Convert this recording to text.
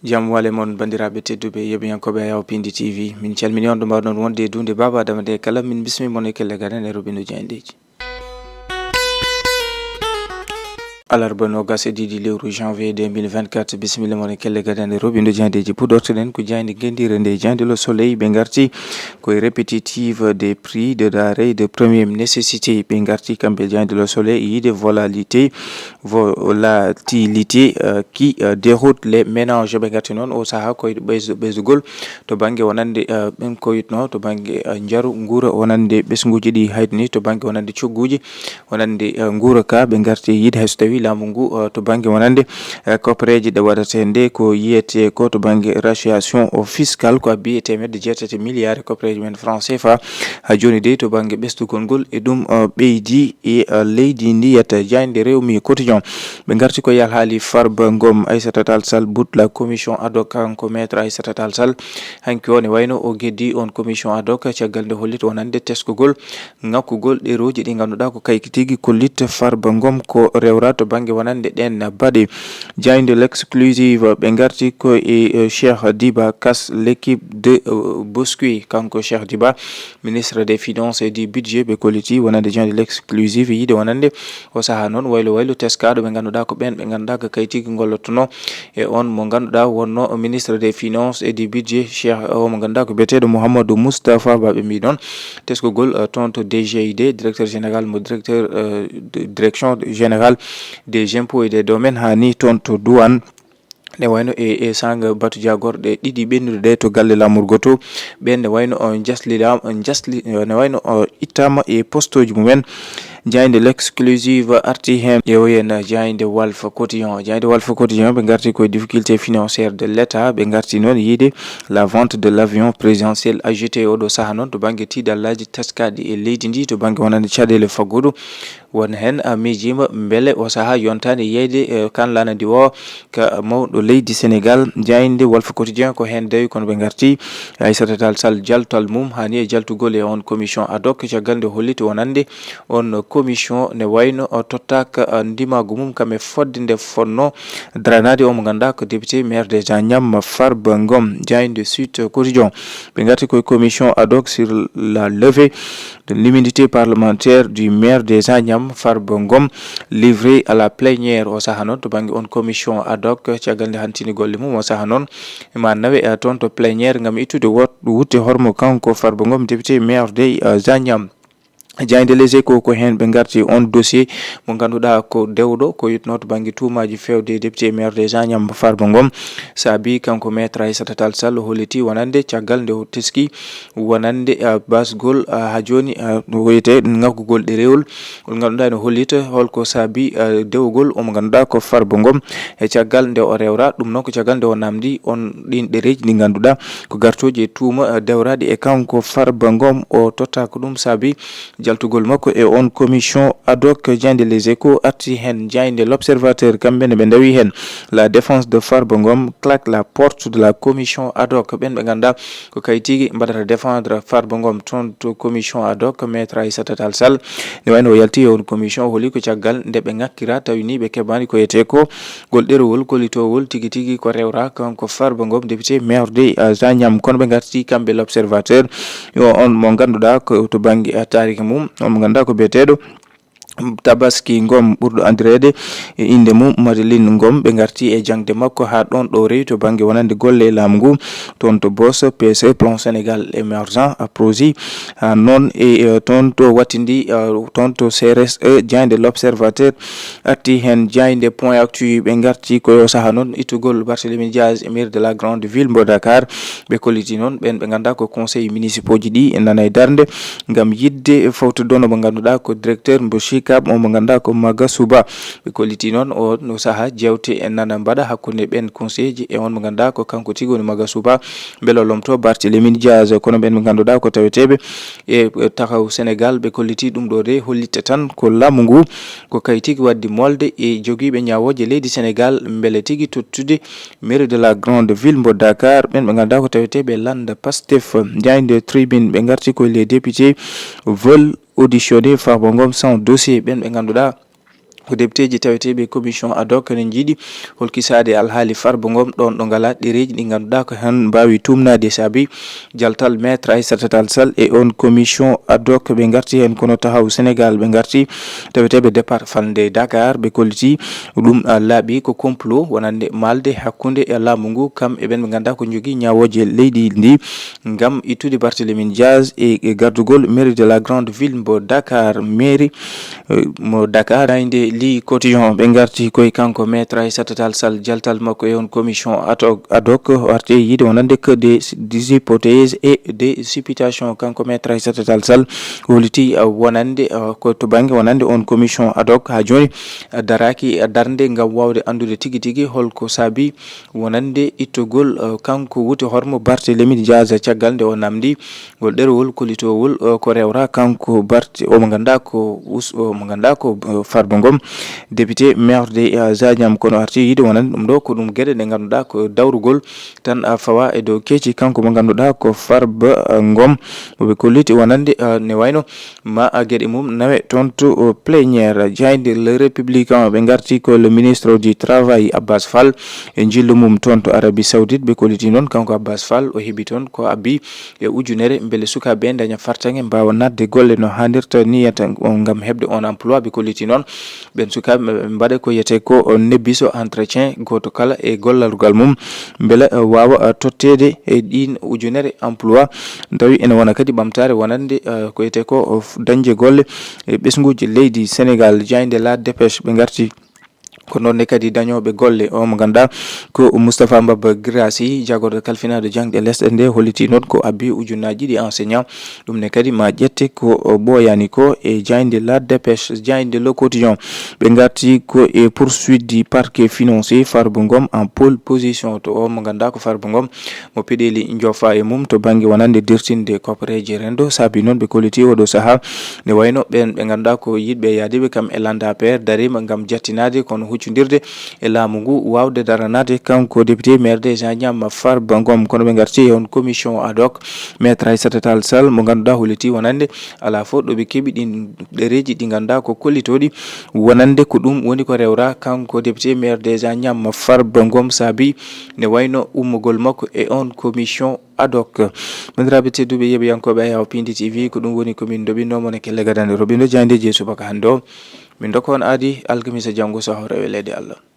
Jam wale mon bandiraɓe tedduɓe yeɓiyankoɓe Ayaw Pindi TV min calmini on ɗo mbawɗon wonde e dunde Baba Adama nde kala min bismi mon e kelle gaden e robinuji endeji alarba nogas e ɗiɗi lewru janvier 2024 bisimilla mon e kelle gadande robindo jandeji puɗortoɗen ko jandi guendire nde jandi le soleil ɓe garti koye répétitive des prix de denrées de première nécessité ɓe garti kamɓe jandi le soleil yiide volatilité qui déroute les ménages ɓe garti noon o saaha koye ɓesdugol to banggue wonande ɓen koyitno to banggue jaaru guura wonande ɓesguji ɗi haydni to banggue wonande cogguji wonande guura ka ɓe garti yiide hayso tawi laamu ngu to banggue wonande copareji ɗe waɗate nde ko yiyete ko to banggue ratiation fiscal ko abbi e temedde 7 milliards copareji men franc CFA ha joni de to banggue ɓesdugol ngol e ɗum ɓeydi e leydi ndiyata jayde rewmi quotidien ɓe garti ko yal haali Farba Ngom Aissata Tall Sall but la commission ad hoc kanko maître Aissata Tall Sall hanki on e wayno o gueddi on commission ad hoc caggal nde hollit wonande teskugol ngakkugol ɗeroji ɗi ganduɗa ko kayki tigui kollit Farba Ngom ko rewra to banggue wonande ɗen baɗe jayde l'exclusive ɓe garti ko e Cheikh Diba Kas l'équipe de Bosqui kanko Cheikh Diba ministre des finances et du budget ɓe kolliti wonande jayde l'exclusive yiide wonande o saaha noon waylo teskaɗo ɓe ganduɗa ko ɓen ɓe ganduɗa ko kayitigi gollottono e on mo ganduɗa wonno ministre des finances et du budget Cheikh o mo ganduɗa ko biyeteɗo Mouhamadou Moustapha Ba ɓe mbi noon teskugol toon to DGID directeur général mo directeur direction générale des impôts et des domaines hani toon to douane ne wayno e sanga batu jagorɗe ɗiɗi ɓennude to galle lamurgo to ɓen ne wayno ne wayno ittama e postoji mumen jayde l'exclusive arti hen ƴeewoyen jayde Walf Quotidien ɓe garti koye difficulté financière de l'état ɓe garti noon yiide la vente de l'avion présidentiel agité oɗo saaha noon to banggue tiidallaji teskaɗi e leydi ndi to banggue wonande caɗele faggudu won hen miijima beele o saaha yontani yeyde kan lanadi o ka mawɗo leydi Sénégal jayde Walf Quotidien ko hen dawi kono ɓe garti Aissata Tall Sall jaltal mum hani e jaltugol e on commission ad hoc caggal nde holliti wonande on commission ne wayno tottaka ndimago mum kam e fodde nde fonno dranade o mo ganduɗa ko député maire des Agnam Farba Ngom jayde Sud Quotidien ɓe garti koye commission ad hoc sur la levée de l'immunité parlementaire du maire des Agnam Farba Ngom livré à la plénière o saaha noon to banggue on commission ad hoc caggal nde hantini golle mum o saaha noon ma nawe toon to plénière gam ittude wutte hormo kanko Farba Ngom député maire des Agnam jayde les échos ko hen ɓe garti on dossier mo ganduɗa ko dewɗo ko yitno to banggue tuumaji fewde député maire des Agnam Farba Ngom saabi kanko maître Aissata Tall Sall holliti wonande caggal nde teski wonande basgol ha joni woyete ngakkugol ɗerewol ngol ganduɗa ne hollita holko saabi dewgol omo ganduɗa ko Farba Ngom e caggal nde o rewra ɗum noon ko caggal nde o namdi on ɗin ɗereji ɗi ganduɗa ko gartoji e tuuma dewraɗi e kanko Farba Ngom o totta ko ɗum saabi jaltugol makko e on commission ad hoc jayde les échos arti hen jayde l'observateur kamɓe ne ɓe dawi hen la défense de Farba Ngom claque la porte de la commission ad hoc ɓen ɓe ganduɗa ko kayitigi mbaɗata défendre Farba Ngom toon to commission ad hoc maître Aissata Tall Sall ne wayno o yalti e on commission o hooli ko caggal nde ɓe ngakkira tawini ɓe keɓani ko yete ko gol ɗerowol kollitowol tigui ko rewra kanko Farba Ngom député maire des Agnam kono ɓe garti kamɓe l'observateur yo on mo ganduɗa ko to banggue tariki mum on mo ganduɗa ko biyeteɗo Tabaski Ngom ɓurɗo andirede e inde mum Madeline Ngom ɓe garti e jangde makko ha ɗon ɗo rewi to banggue wonande golle laamu ngu toon to BOS PSE plan Sénégal émergent projet ha noon e toon to wattindi toon to CRSE jayde l'observateur arti hen jayde point actu ɓe garti koyo saaha noon ittugol Barthélémy Diaz e maire de la grande ville mbo Dakar ɓe kolliti noon ɓen ɓe ganduɗa ko conseil municipaux ji ɗi e nana e darde gam yidde fawtodono mo ganduɗa ko directeur mbo Sicap mo ganduɗa ko Maga Souba ɓe kolliti noon o no saaha jewte e nana mbaɗa hakkude ɓen conseil ji e on mo ganduɗa ko kanko tigi woni Maga Souba beele lomto Barthélémy Diaz kono ɓen ɓe ganduɗa ko taweteɓe e takaw Sénégal ɓe kolliti ɗum ɗo de hollitte tan ko laamu ngu ko kayitigi wadde molde e joguiɓe ñawoje leydi Sénégal beele tigui tottude maire de la grande ville mbo Dakar ɓen ɓe ganduɗa ko taweteɓe landa Pastef jayde tribune ɓe garti koye les députés veulent auditionner Farba Ngom sans dossier ɓen ɓe ganduɗa ko députéji taweteɓe commission ad hoc ne jiiɗi holkisade alhaali farba ngom ɗon ɗo ngala ɗereji ɗi ganduɗa ko hen mbawi tumnade saabi jaltal maître Aissata Tall Sall e on commission ad hoc ɓe garti hen kono tahaw Sénégal ɓe garti taweteɓe départ falde Dakar ɓe kolliti ɗum laaɓi ko complot wonande malde hakkude e laamu ngu kam e ɓen ɓe ganduɗa ko jogui ñawoje leydi ndi gam ittude Barthélémy Diaz e gardugol mairie de la grande ville mbo Dakar mairie mo Dakar ayde li quotidien ɓe garti koye kanko maître Aissata Tall Sall jaltal makko e on commission ad hoc arte yiide wonande que des hypothèses et des supputations kanko maître Aissata Tall Sall holiti wonande ko to banggue wonande on commission ad hoc ha joni daraki darde gam wawde andude tigui tigui holko saabi wonande ittogol kanko wuti hormo Barthélémy Diaz caggal nde o namdi gol ɗerewol kolitowol ko rewra kanko omo ganduɗa ko mo ganduɗa ko Farba Ngom député maire de Zadiam kono arti yiide wonande ɗum ɗo ko ɗum gueɗe ɗe ganduɗa ko dawrugol tan fawa e dow keeci kanko mo ganduɗa ko Farba Ngom ɓe kolliti wonande ne wayno ma gueɗe mum nawe toon to pléniére jayde le républicain ɓe garti ko le ministre du travail Abbas Fall e jillu mum toon to Arabie Saoudite ɓe kolliti noon kanko Abbas Fall o heeɓi toon ko abbi e ujunere beele sukaɓe daña fartange mbawa nadde golle no hannirta niyata gam hebde on emploi ɓe kolliti noon ɓen sukaɓe ɓe mbaɗa ko yiyete ko nebbiso entretien goto kala e gollalgal mum beele wawa tottede e ɗin ujunere emploi tawi ene wona kadi ɓamtare wonande ko yiyete ko dañde golle e ɓesguji leydi Sénégal jayde la dépêche ɓe garti ko noonne kadi dañoɓe golle o mo ganduɗa ko Moustapha Mbaba Guirassy jagorɗo kalfinade jangde lesɗe nde holliti noon ko abbi ujunnaji ɗi enseignant ɗum ne kadi ma ƴette ko ɓoyani ko e jayde la dépêche jayde le quotidien ɓe garti ko e poursuite du parquet financier Farba Ngom en pole position to o mo ganduɗa ko Farba Ngom mo peɗeli jofa e mum to banggue wonande dirtinde koppareji rendo saabi noon ɓe kolliti oɗo saaha ne wayno ɓen ɓe ganduɗa ko yiɗɓe yaadiɓe kam e landa APR darima gam jattinade kono huccodirde e laamu ngu wawde daranade kanko député maire de Zadiam Farba Ngom kono ɓe garti e on commission ad hoc maître Aissata Tall Sall mo ganduɗa holliti wonande ala fo ɗo ɓe keeɓi ɗin ɗereji ɗi ganduɗa ko kollitoɗi wonande ko ɗum woni ko rewra kanko député maire de Zadiam Farba Ngom saabi ne wayno ummogol makko e on commission ad hoc bandiraɓe tedduɓe yeɓoyankoɓe Ayaw Pindi TV ko ɗum woni komin doɓinnomo kelle gadande roɓindo jayde je subaka hande o min dokka on aadi alkamisa janggo so hawre welede Allah.